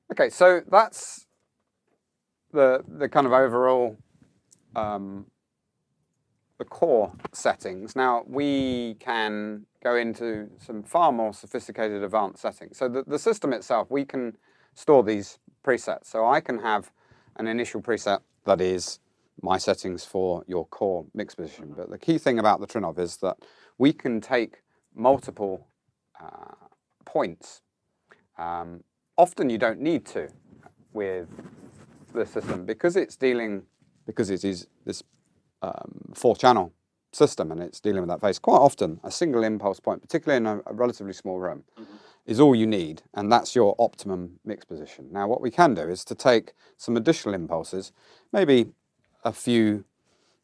Okay, so that's the kind of overall the core settings. Now we can go into some far more sophisticated advanced settings. So the system itself, we can store these presets. So I can have an initial preset that is my settings for your core mix position. But the key thing about the Trinnov is that we can take multiple points. Often you don't need to with the system because it is this 4-channel system and it's dealing with that phase. Quite often, a single impulse point, particularly in a relatively small room, is all you need, and that's your optimum mix position. Now, what we can do is to take some additional impulses, maybe a few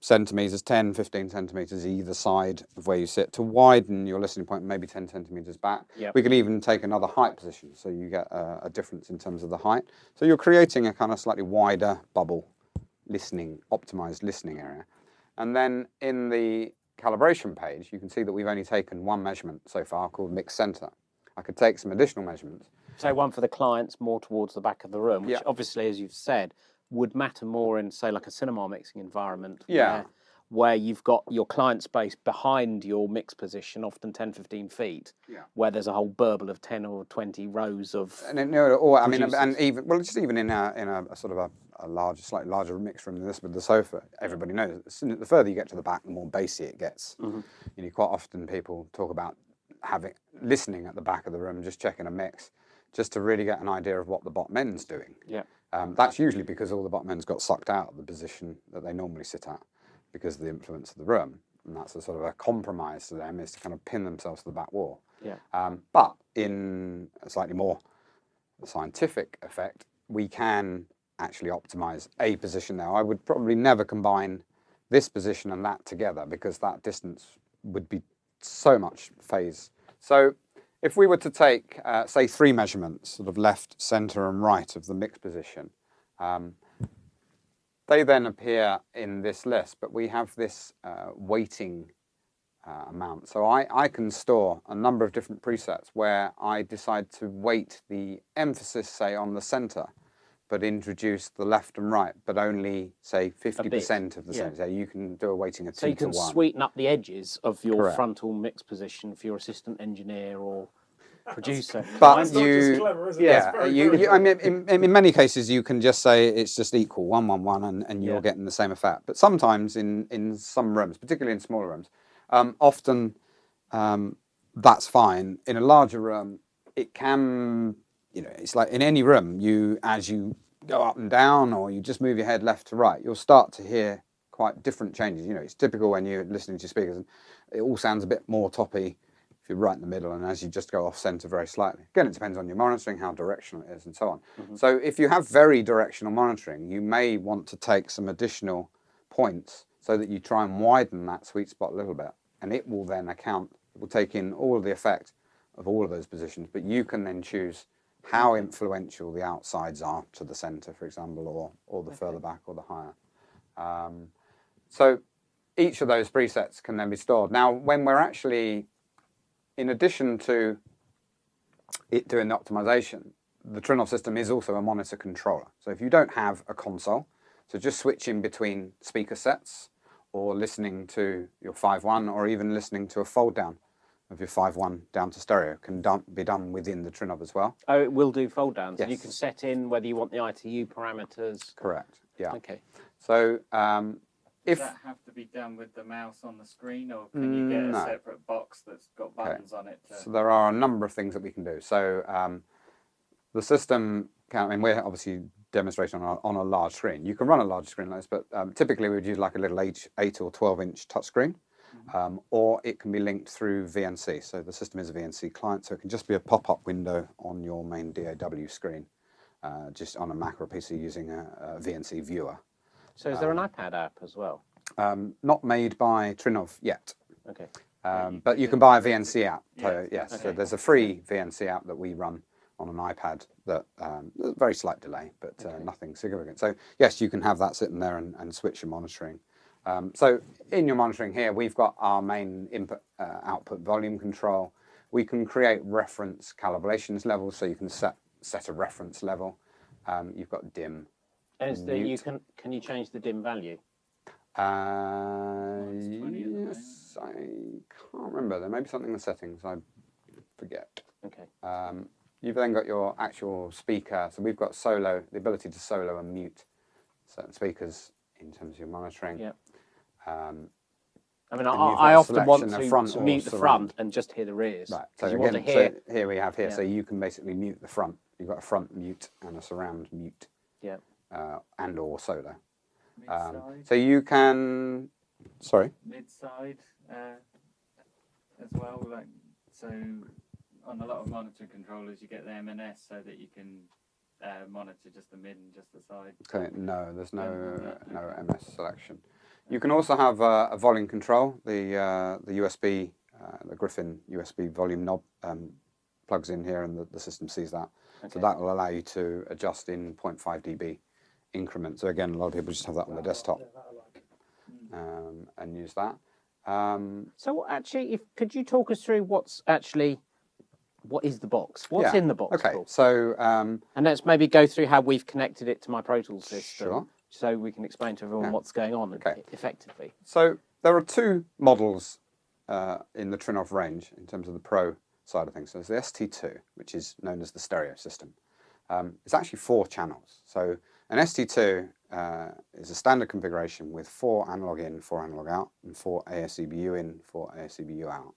centimetres, 10, 15 centimetres either side of where you sit, to widen your listening point, maybe 10 centimetres back. Yep. We can even take another height position, so you get a difference in terms of the height. So you're creating a kind of slightly wider bubble optimized listening area. And then in the calibration page, you can see that we've only taken one measurement so far called mix center. I could take some additional measurements. So one for the clients more towards the back of the room, which obviously, as you've said, would matter more in, say, like a cinema mixing environment where you've got your client space behind your mix position, often 10, 15 feet, where there's a whole burble of 10 or 20 rows of and even in a sort of a larger, slightly larger mix room than this with the sofa, everybody knows the further you get to the back, the more bassy it gets. Quite often people talk about listening at the back of the room, just checking a mix, just to really get an idea of what the bottom end's doing. That's usually because all the bottom ends got sucked out of the position that they normally sit at because of the influence of the room. And that's a sort of a compromise to them, is to kind of pin themselves to the back wall. But in a slightly more scientific effect, we can actually optimize a position there. I would probably never combine this position and that together because that distance would be so much phase. So if we were to take, say, 3 measurements, sort of left, center, and right of the mix position, they then appear in this list, but we have this weighting amount. So I can store a number of different presets where I decide to weight the emphasis, say, on the center, but introduce the left and right, but only, say, 50% of the center. So you can do a weighting of 2 to 1. So you can sweeten up the edges of your frontal mix position for your assistant engineer or producer. But that's not just clever, is it? I mean, in many cases, you can just say it's just equal, 1, 1, 1, and you're getting the same effect. But sometimes in some rooms, particularly in smaller rooms, often that's fine. In a larger room, it can, it's like in any room, as you go up and down or you just move your head left to right, you'll start to hear quite different changes. It's typical when you're listening to speakers, and it all sounds a bit more toppy if you're right in the middle, and as you just go off center very slightly. Again, it depends on your monitoring, how directional it is, and so on. So if you have very directional monitoring, you may want to take some additional points so that you try and widen that sweet spot a little bit, and it will then will take in all of the effect of all of those positions, but you can then choose how influential the outsides are to the center, for example, or the further back or the higher. So each of those presets can then be stored. Now, when we're actually, in addition to it doing the optimization, the Trinnov system is also a monitor controller. So if you don't have a console, so just switching between speaker sets or listening to your 5.1 or even listening to a fold down of your 5.1 down to stereo can be done within the Trinnov as well. Oh, it will do fold downs. Yes. You can set in whether you want the ITU parameters. Correct, yeah. Okay. So Does that have to be done with the mouse on the screen, or can you get a No. separate box that's got buttons on it? So there are a number of things that we can do. So the system we're obviously demonstrating on a large screen. You can run a large screen like this, but typically we would use like a little 8 or 12-inch touchscreen, or it can be linked through VNC. So the system is a VNC client, so it can just be a pop-up window on your main DAW screen, just on a Mac or a PC using a VNC viewer. So is there an iPad app as well? Not made by Trinnov yet. Okay. But you can buy a VNC app. So, yes, so there's a free VNC app that we run on an iPad that there's a very slight delay, but nothing significant. So yes, you can have that sitting there and switch your monitoring. So in your monitoring here, we've got our main input output volume control. We can create reference calibrations levels, so you can set a reference level. You've got dim. And can you change the dim value? Yes, I can't remember. There may be something in the settings. I forget. Okay. You've then got your actual speaker. So we've got the ability to solo and mute certain speakers in terms of your monitoring. Yeah. I I often want to mute the surround. front and just hear the rears. Right. So you again, want to hear. so here we have here. Yeah. So you can basically mute the front. You've got a front mute and a surround mute. Yeah. And or solo. Mid-side. So you can. Sorry. Mid-side as well. So on a lot of monitoring controllers, you get the M&S so that you can monitor just the mid and just the side. Okay. No, there's no MS selection. You can also have a volume control. The USB, the Griffin USB volume knob plugs in here, and the system sees that. Okay. So that will allow you to adjust in 0.5 dB increments. So again, a lot of people just have that on the desktop and use that. So actually, could you talk us through what is the box? What's in the box? Okay. Called? So and let's maybe go through how we've connected it to my Pro Tools system. Sure. So we can explain to everyone what's going on effectively. So there are two models in the Trinnov range in terms of the Pro side of things. So there's the ST2, which is known as the stereo system. It's actually 4 channels. So an ST2 is a standard configuration with 4 analog in, 4 analog out, and 4 ASCBU in, 4 ASCBU out.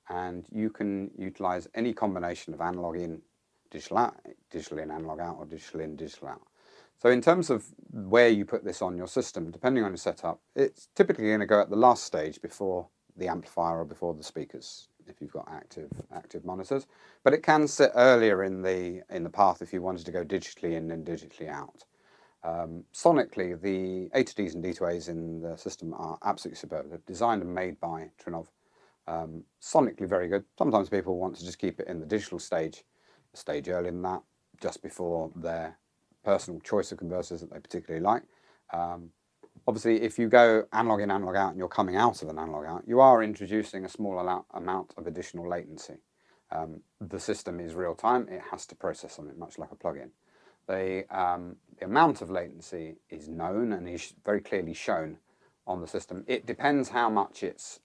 And you can utilize any combination of analog in, digital out, digital in, analog out, or digital in, digital out. So in terms of where you put this on your system, depending on your setup, it's typically going to go at the last stage before the amplifier or before the speakers, if you've got active monitors. But it can sit earlier in the path if you wanted to go digitally in and digitally out. Sonically, the A to Ds and D to As in the system are absolutely superb. They're designed and made by Trinnov. Sonically very good. Sometimes people want to just keep it in the digital stage, a stage earlier than that, just before their personal choice of converters that they particularly like. Obviously, if you go analog in, analog out, and you're coming out of an analog out, you are introducing a small amount of additional latency. The system is real time. It has to process on it, much like a plug-in. The amount of latency is known and is very clearly shown on the system. It depends how much it's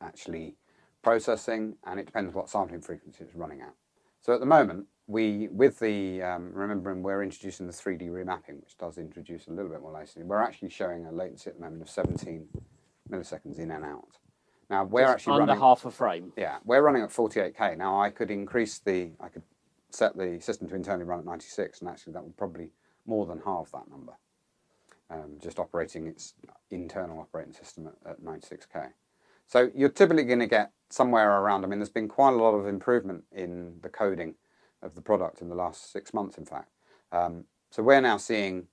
actually processing, and it depends what sampling frequency it's running at. So at the moment, remembering we're introducing the 3D remapping, which does introduce a little bit more latency. We're actually showing a latency at the moment of 17 milliseconds in and out. Now we're actually under half a frame. Yeah, we're running at 48K. Now I could set the system to internally run at 96, and actually that would probably more than halve that number. Just operating its internal operating system at 96K. So you're typically going to get somewhere around, there's been quite a lot of improvement in the coding of the product in the last 6 months, in fact. So we're now seeing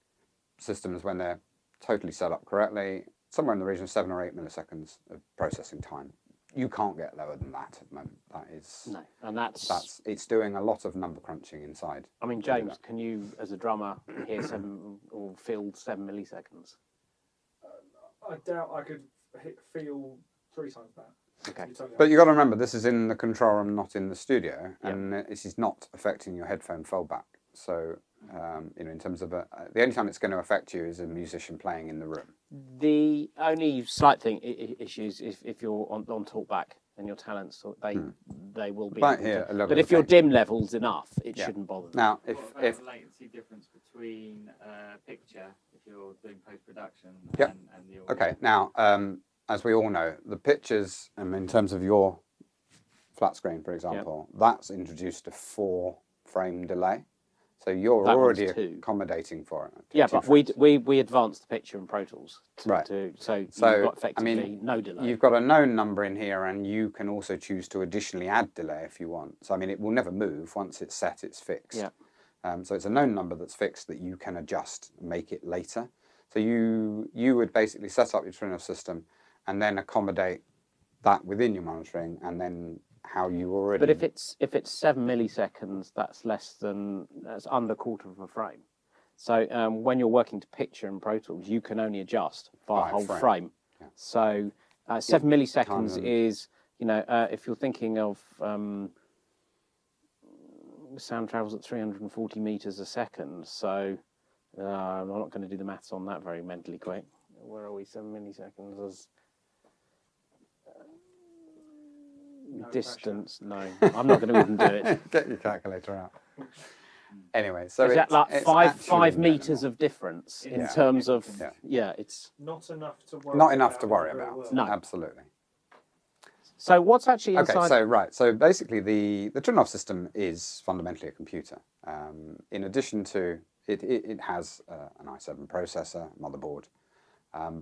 systems, when they're totally set up correctly, somewhere in the region of 7 or 8 milliseconds of processing time. You can't get lower than that at the moment. That is no, and it's doing a lot of number crunching inside. James, can you, as a drummer, hear 7 or feel 7 milliseconds? I doubt I could feel 3 times that. Okay. But you've got to remember, this is in the control room, not in the studio, and this is not affecting your headphone foldback. So, in terms of the only time it's going to affect you is a musician playing in the room. The only slight issues if you're on talkback and your talents, they will be. But if your dim level's enough, it shouldn't bother them. Now, if the latency difference between picture, if you're doing post production, and the audio. Okay. Now, as we all know, the pictures, in terms of your flat screen, for example, that's introduced a 4-frame delay. So you're already accommodating for it. Yeah, but we advanced the picture in Pro Tools. So you've got effectively no delay. You've got a known number in here, and you can also choose to additionally add delay if you want. So it will never move. Once it's set, it's fixed. Yeah. So it's a known number that's fixed that you can adjust and make it later. So you would basically set up your Trinnov system and then accommodate that within your monitoring, and then how you already. But if it's 7 milliseconds, that's under a quarter of a frame. So when you're working to picture in Pro Tools, you can only adjust by whole frame. Yeah. So 7 milliseconds is, if you're thinking of sound travels at 340 meters a second. So I'm not going to do the maths on that very mentally quick. Where are we? 7 milliseconds as distance. No, I'm not going to even do it. Get your calculator out. Anyway, so is that like five meters of difference in terms of it's not enough to worry. Not enough to worry about. No, absolutely. So what's actually inside? Okay, so basically the Trinnov system is fundamentally a computer. In addition to it has an i7 processor, motherboard,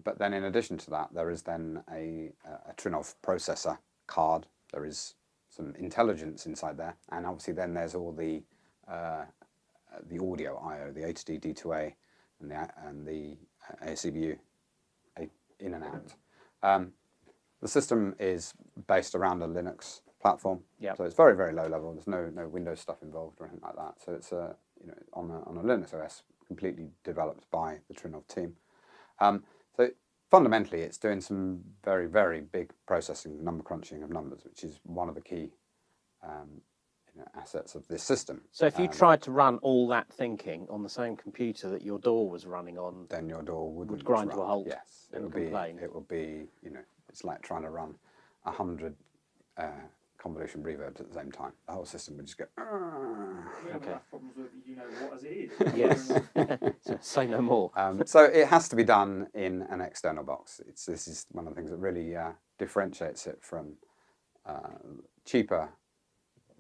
but then in addition to that, there is then a Trinnov processor card. There is some intelligence inside there, and obviously then there's all the audio I/O, the HD D2A, and the ASCBU in and out. The system is based around a Linux platform, so it's very, very low level. There's no Windows stuff involved or anything like that. So it's on a Linux OS, completely developed by the Trinnov team. So fundamentally, it's doing some very, very big processing, number crunching of numbers, which is one of the key assets of this system. So if you tried to run all that thinking on the same computer that your DAW was running on, then your DAW would grind to a halt. Yes, and complain. It will be it's like trying to run 100 convolution reverbs at the same time. The whole system would just go. We have enough problems with what as it is. Yes. So say no more. So it has to be done in an external box. This is one of the things that really differentiates it from cheaper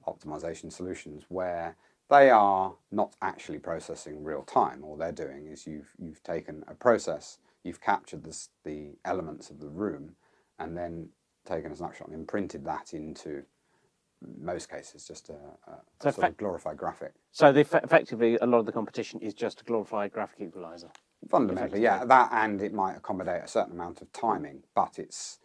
optimization solutions, where they are not actually processing real time. All they're doing is you've taken a process, you've captured the elements of the room, and then taken a snapshot and imprinted that into, most cases, just a sort of glorified graphic. So effectively, a lot of the competition is just a glorified graphic equalizer. Fundamentally, yeah, that, and it might accommodate a certain amount of timing, but it's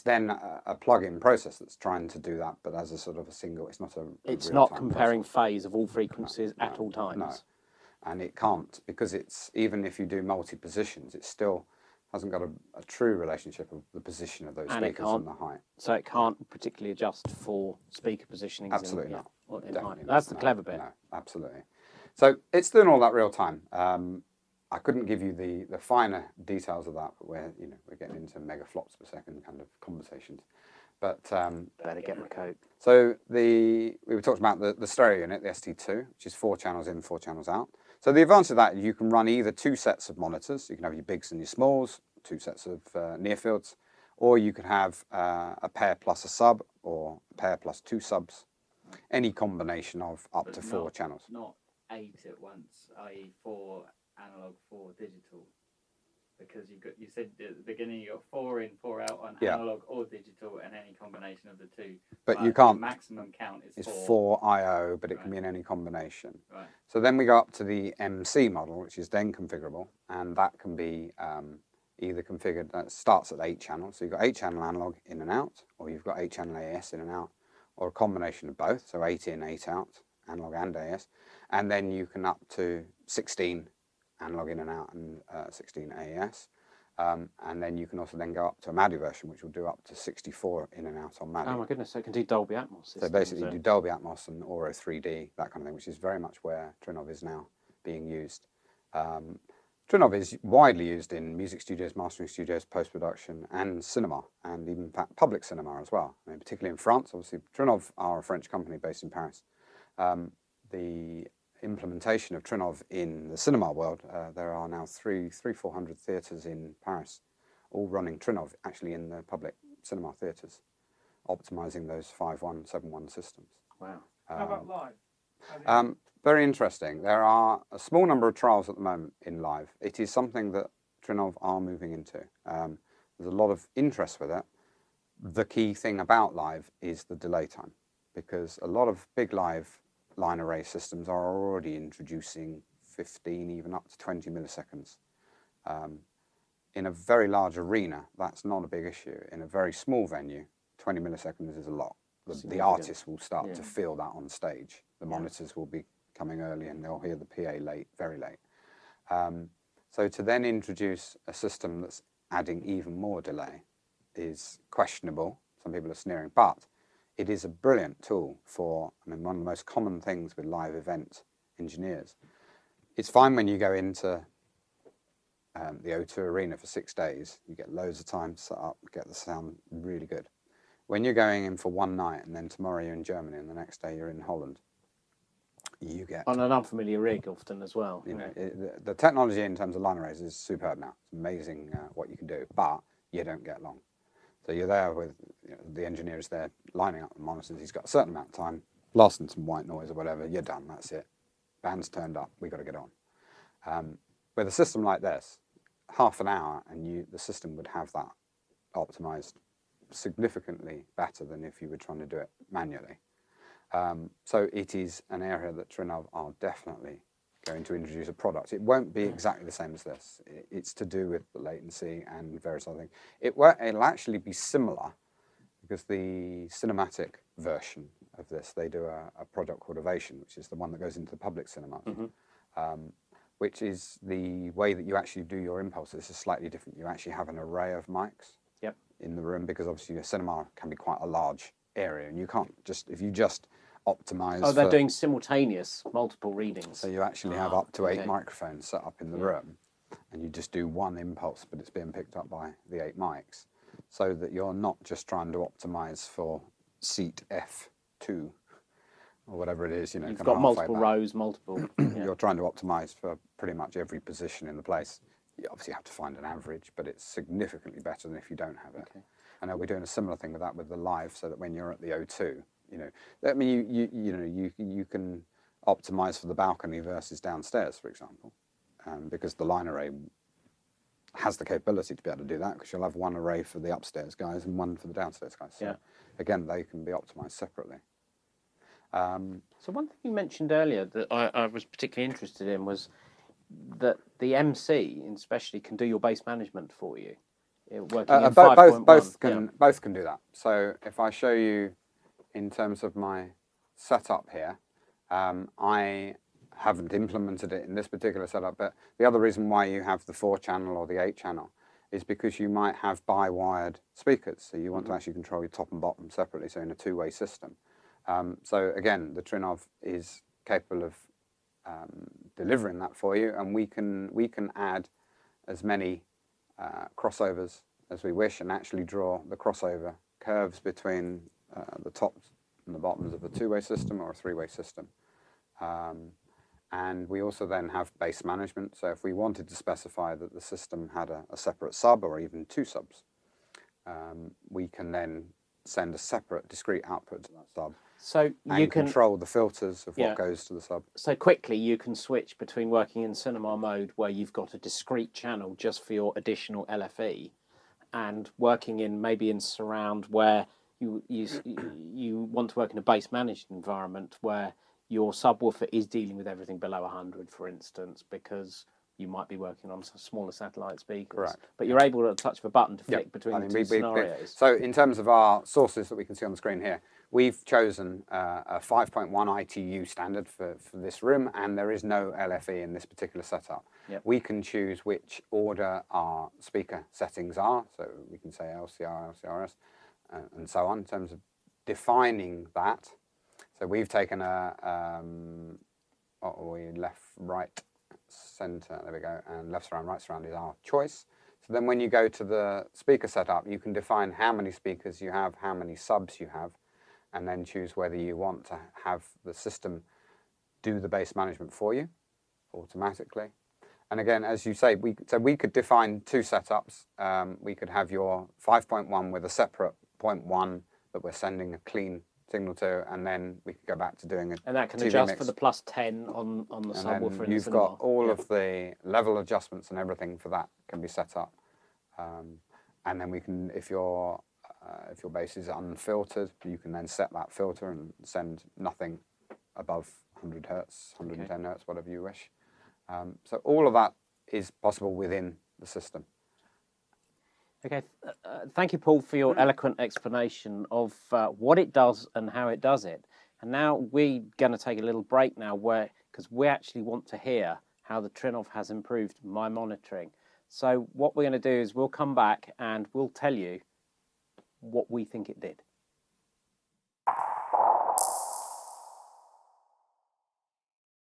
then a plug-in process that's trying to do that, but as a sort of a single. It's not a. It's not comparing phase of all frequencies at all times. No, and it can't, because it's, even if you do multi-positions, it still hasn't got a true relationship of the position of those speakers and the height. So it can't particularly adjust for speaker positioning. Absolutely not. That's the clever bit. No, absolutely. So it's doing all that real time. I couldn't give you the finer details of that, but we're getting into megaflops per second kind of conversations. But better get my coat. So we were talking about the stereo unit, the ST2, which is 4 channels in, 4 channels out. So the advantage of that, you can run either 2 sets of monitors. You can have your bigs and your smalls, 2 sets of near fields, or you could have a pair plus a sub, or a pair plus 2 subs. Any combination of up to 4 channels. Not 8 at once, i.e. 4 analog, 4 digital. Because you said at the beginning you got 4 in, 4 out on analog or digital, and any combination of the 2. But you can't. The maximum count is 4. 4 I/O, but it can be in any combination. Right. So then we go up to the MC model, which is then configurable, and that can be either configured. That starts at 8 channels. So you've got 8 channel analog in and out, or you've got 8 channel AS in and out, or a combination of both. So 8 in, 8 out, analog and AS, and then you can up to 16. Analog in and out, and 16 AES, and then you can also then go up to a MADI version, which will do up to 64 in and out on MADI. Oh my goodness! So it can do Dolby Atmos. So basically, you do Dolby Atmos and Auro 3D, that kind of thing, which is very much where Trinnov is now being used. Trinnov is widely used in music studios, mastering studios, post-production, and cinema, and even public cinema as well. I mean, particularly in France, obviously, Trinnov are a French company based in Paris. The implementation of Trinnov in the cinema world, there are now 400 theatres in Paris, all running Trinnov actually in the public cinema theatres, optimizing those 5.1, 7.1 systems. Wow. How about live? Very interesting. There are a small number of trials at the moment in live. It is something that Trinnov are moving into. There's a lot of interest with it. The key thing about live is the delay time, because a lot of big live line array systems are already introducing 15, even up to 20 milliseconds. In a very large arena, that's not a big issue. In a very small venue, 20 milliseconds is a lot. the artist will start to feel that on stage. The monitors will be coming early and they'll hear the PA late, very late. So to then introduce a system that's adding even more delay is questionable. Some people are sneering, but it is a brilliant tool for, one of the most common things with live event engineers. It's fine when you go into the O2 Arena for 6 days, you get loads of time to set up, get the sound really good. When you're going in for one night and then tomorrow you're in Germany and the next day you're in Holland, you get... On an unfamiliar rig often as well. The technology in terms of line arrays is superb now. It's amazing what you can do, but you don't get long. So you're there with the engineer is there lining up the monitors. He's got a certain amount of time, blasting some white noise or whatever. You're done. That's it. Band's turned up. We got to get on. With a system like this, half an hour, and the system would have that optimized significantly better than if you were trying to do it manually. So it is an area that Trinnov are definitely going to introduce a product. It won't be exactly the same as this. It's to do with the latency and various other things. It'll actually be similar because the cinematic version of this, they do a product called Ovation, which is the one that goes into the public cinemas, which is the way that you actually do your impulses. This is slightly different. You actually have an array of mics in the room because obviously your cinema can be quite a large area and you can't just, if you just optimize. Oh, they're doing simultaneous multiple readings. So you actually have up to 8 microphones set up in the room, and you just do one impulse, but it's being picked up by the 8 mics, so that you're not just trying to optimize for seat F2 or whatever it is. You've got multiple rows, multiple. You're trying to optimize for pretty much every position in the place. You obviously have to find an average, but it's significantly better than if you don't have it. Okay. And we're doing a similar thing with that with the live, so that when you're at the O2. You can optimize for the balcony versus downstairs, for example, because the line array has the capability to be able to do that, because you'll have one array for the upstairs guys and one for the downstairs guys. So again, they can be optimized separately. So one thing you mentioned earlier that I was particularly interested in was that the MC especially can do your bass management for you. Working in 5.1. Both can do that. So if I show you in terms of my setup here, I haven't implemented it in this particular setup, but the other reason why you have the 4-channel or the 8-channel is because you might have bi-wired speakers, so you want to actually control your top and bottom separately, so in a 2-way system. So again, the Trinnov is capable of delivering that for you, and we can add as many crossovers as we wish and actually draw the crossover curves between the tops and the bottoms of a 2-way system or a 3-way system. And we also then have bass management. So if we wanted to specify that the system had a separate sub or even 2 subs, we can then send a separate discrete output to that sub. So you can control the filters of what goes to the sub. So quickly you can switch between working in cinema mode where you've got a discrete channel just for your additional LFE, and working in maybe in surround where you want to work in a bass managed environment where your subwoofer is dealing with everything below 100, for instance, because you might be working on some smaller satellite speakers. Correct. But you're able to touch of a button to flick between the two scenarios. So in terms of our sources that we can see on the screen here, we've chosen a 5.1 ITU standard for this room, and there is no LFE in this particular setup. Yep. We can choose which order our speaker settings are, so we can say LCR, LCRS, and so on, in terms of defining that. So we've taken left, right, center, there we go, and left surround, right surround is our choice. So then when you go to the speaker setup, you can define how many speakers you have, how many subs you have, and then choose whether you want to have the system do the bass management for you automatically. And again, as you say, we could define 2 setups. We could have your 5.1 with a separate 0.1 that we're sending a clean signal to, and then we could go back to doing a and that can TV adjust mix. for the plus 10 on the subwoofer. And you've got all of the level adjustments and everything for that can be set up. And then we can, if your bass is unfiltered, you can then set that filter and send nothing above 100 hertz, 110 hertz, whatever you wish. So all of that is possible within the system. Okay, thank you, Paul, for your eloquent explanation of what it does and how it does it. And now we're going to take a little break now, because we actually want to hear how the Trinnov has improved my monitoring. So what we're going to do is we'll come back and we'll tell you what we think it did.